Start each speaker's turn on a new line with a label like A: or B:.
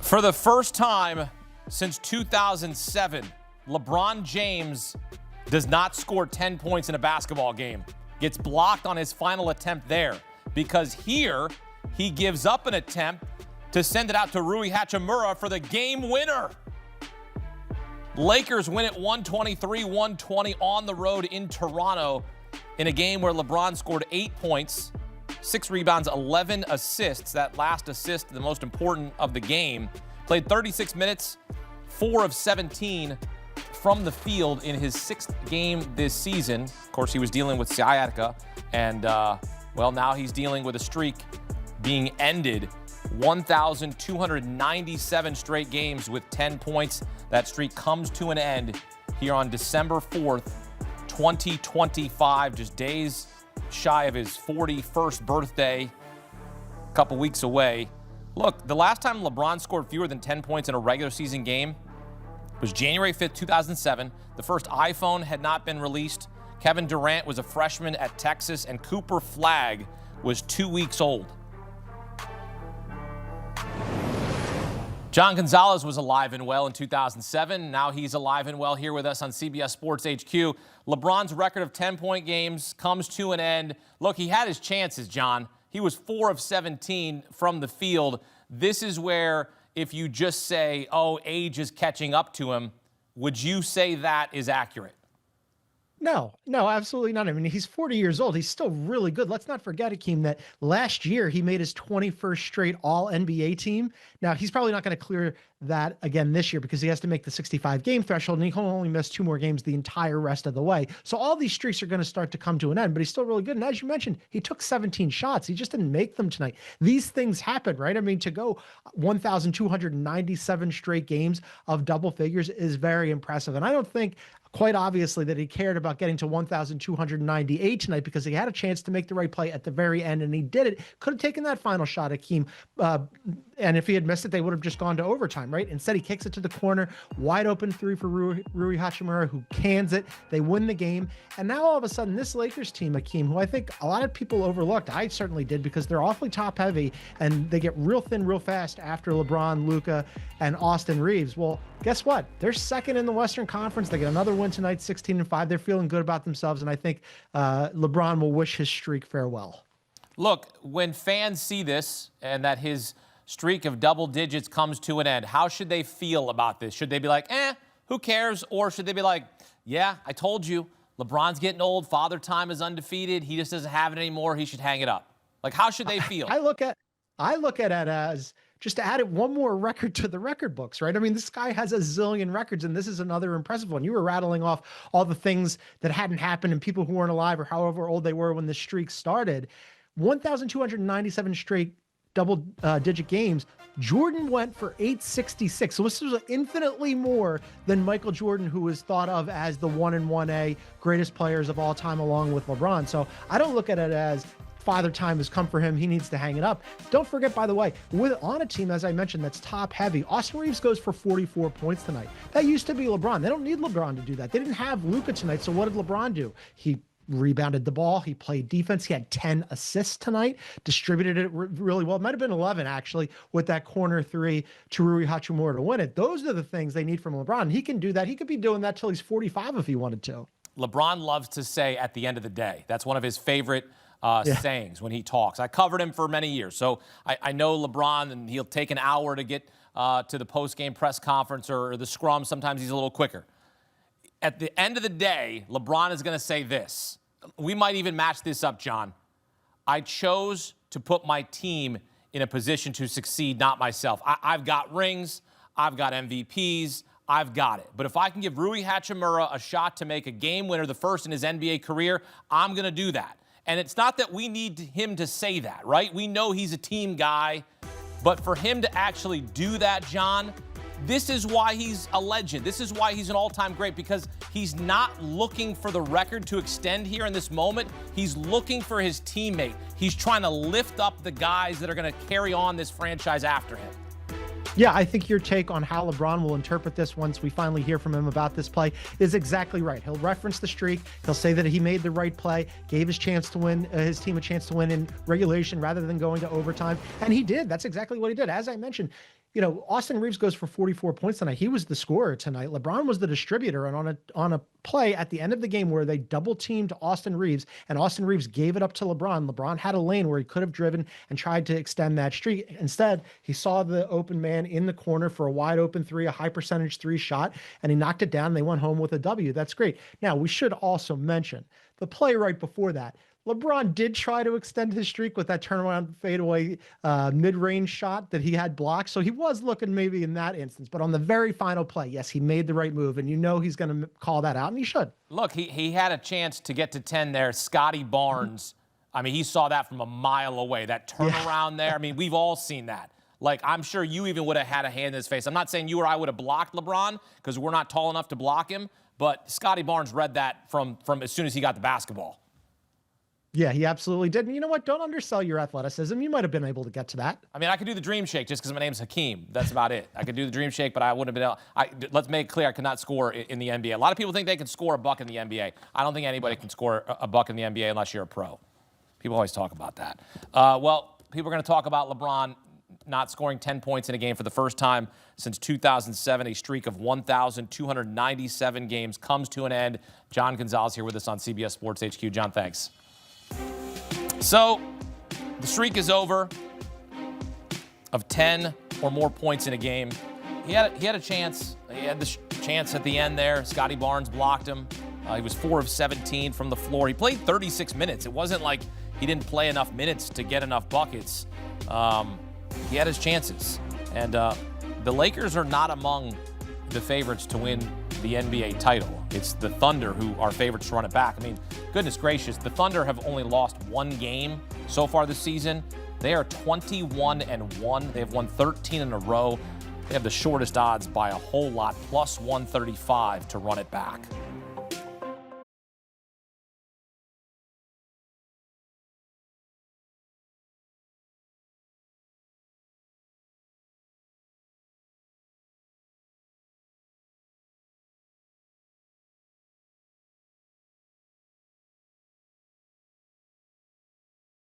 A: For the first time since 2007, LeBron James does not score 10 points in a basketball game. Gets blocked on his final attempt there because here he gives up an attempt to send it out to Rui Hachimura for the game winner. Lakers win it 123-120 on the road in Toronto in a game where LeBron scored 8 points, 6 rebounds, 11 assists. That last assist, the most important of the game. Played 36 minutes, 4 of 17 from the field in his 6th game this season. Of course, he was dealing with sciatica, and, now he's dealing with a streak being ended. 1,297 straight games with 10 points. That streak comes to an end here on December 4th, 2025, just days shy of his 41st birthday, a couple weeks away. Look, the last time LeBron scored fewer than 10 points in a regular season game was January 5th, 2007. The first iPhone had not been released. Kevin Durant was a freshman at Texas, and Cooper Flagg was 2 weeks old. John Gonzalez was alive and well in 2007. Now he's alive and well here with us on CBS Sports HQ. LeBron's record of 10-point games comes to an end. Look, he had his chances, John. He was 4 of 17 from the field. This is where, if you just say, age is catching up to him, would you say that is accurate?
B: No, absolutely not. I mean, he's 40 years old. He's still really good. Let's not forget, Akeem, that last year he made his 21st straight All-NBA team. Now, he's probably not going to clear that again this year because he has to make the 65-game threshold, and he can only miss 2 more games the entire rest of the way. So all these streaks are going to start to come to an end, but he's still really good. And as you mentioned, he took 17 shots. He just didn't make them tonight. These things happen, right? I mean, to go 1,297 straight games of double figures is very impressive. And I don't think, quite obviously, that he cared about getting to 1,298 tonight because he had a chance to make the right play at the very end, and he did it. Could have taken that final shot, Akeem. And if he had missed it, they would have just gone to overtime, right? Instead, he kicks it to the corner, wide open 3 for Rui Hachimura, who cans it. They win the game. And now all of a sudden, this Lakers team, Akeem, who I think a lot of people overlooked, I certainly did, because they're awfully top heavy and they get real thin real fast after LeBron, Luka, and Austin Reeves. Well, guess what? They're second in the Western Conference. They get another win tonight, 16-5. They're feeling good about themselves, and I think LeBron will wish his streak farewell.
A: Look, when fans see this and that his streak of double digits comes to an end, how should they feel about this? Should they be like, who cares? Or should they be like, yeah, I told you, LeBron's getting old, father time is undefeated, he just doesn't have it anymore, he should hang it up? Like, how should they feel?
B: I look at it as just to add one more record to the record books, right? I mean, this guy has a zillion records, and this is another impressive one. You were rattling off all the things that hadn't happened and people who weren't alive or however old they were when the streak started. 1,297 straight double-digit games. Jordan went for 866. So this was infinitely more than Michael Jordan, who was thought of as the 1 and 1A greatest players of all time, along with LeBron. So I don't look at it as father time has come for him. He needs to hang it up. Don't forget, by the way, on a team, as I mentioned, that's top heavy, Austin Reeves goes for 44 points tonight. That used to be LeBron. They don't need LeBron to do that. They didn't have Luka tonight. So what did LeBron do? He rebounded the ball. He played defense. He had 10 assists tonight, distributed it really well. It might have been 11, actually, with that corner 3 to Rui Hachimura to win it. Those are the things they need from LeBron. He can do that. He could be doing that till he's 45 if he wanted to.
A: LeBron loves to say at the end of the day. That's one of his favorite sayings when he talks. I covered him for many years, so I know LeBron, and he'll take an hour to get to the post-game press conference or the scrum. Sometimes he's a little quicker. At the end of the day, LeBron is going to say this. We might even match this up, John. I chose to put my team in a position to succeed, not myself. I've got rings. I've got MVPs. I've got it. But if I can give Rui Hachimura a shot to make a game winner, the first in his NBA career, I'm going to do that. And it's not that we need him to say that, right? We know he's a team guy. But for him to actually do that, John, this is why he's a legend. This is why he's an all-time great, because he's not looking for the record to extend here in this moment. He's looking for his teammate. He's trying to lift up the guys that are going to carry on this franchise after him.
B: Yeah, I think your take on how LeBron will interpret this once we finally hear from him about this play is exactly right. He'll reference the streak. He'll say that he made the right play, gave his chance to win, his team a chance to win in regulation rather than going to overtime. And he did. That's exactly what he did. As I mentioned, Austin Reeves goes for 44 points tonight. He was the scorer tonight. LeBron was the distributor. And on a play at the end of the game where they double teamed Austin Reeves and Austin Reeves gave it up to LeBron, LeBron had a lane where he could have driven and tried to extend that streak. Instead, he saw the open man in the corner for a wide open three, a high percentage three shot, and he knocked it down. They went home with a W. That's great. Now, we should also mention the play right before that. LeBron did try to extend his streak with that turnaround fadeaway mid-range shot that he had blocked. So he was looking maybe in that instance. But on the very final play, yes, he made the right move. And he's going to call that out, and he should.
A: Look, he had a chance to get to 10 there. Scotty Barnes, I mean, he saw that from a mile away. That turnaround there, I mean, we've all seen that. Like, I'm sure you even would have had a hand in his face. I'm not saying you or I would have blocked LeBron because we're not tall enough to block him. But Scotty Barnes read that from as soon as he got the basketball.
B: Yeah, he absolutely did. And you know what? Don't undersell your athleticism. You might have been able to get to that.
A: I mean, I could do the dream shake just because my name's Hakeem. That's about it. I could do the dream shake, but I wouldn't have been able. Let's make it clear, I could not score in the NBA. A lot of people think they can score a buck in the NBA. I don't think anybody can score a buck in the NBA unless you're a pro. People always talk about that. Well, people are going to talk about LeBron not scoring 10 points in a game for the first time since 2007. A streak of 1,297 games comes to an end. John Gonzalez here with us on CBS Sports HQ. John, thanks. So, the streak is over of 10 or more points in a game. He had a chance. He had the chance at the end there. Scotty Barnes blocked him. He was 4 of 17 from the floor. He played 36 minutes. It wasn't like he didn't play enough minutes to get enough buckets. He had his chances. And the Lakers are not among the favorites to win the NBA title. It's the Thunder who are favorites to run it back. I mean, goodness gracious, the Thunder have only lost one game so far this season. They are 21-1. They have won 13 in a row. They have the shortest odds by a whole lot, plus 135 to run it back.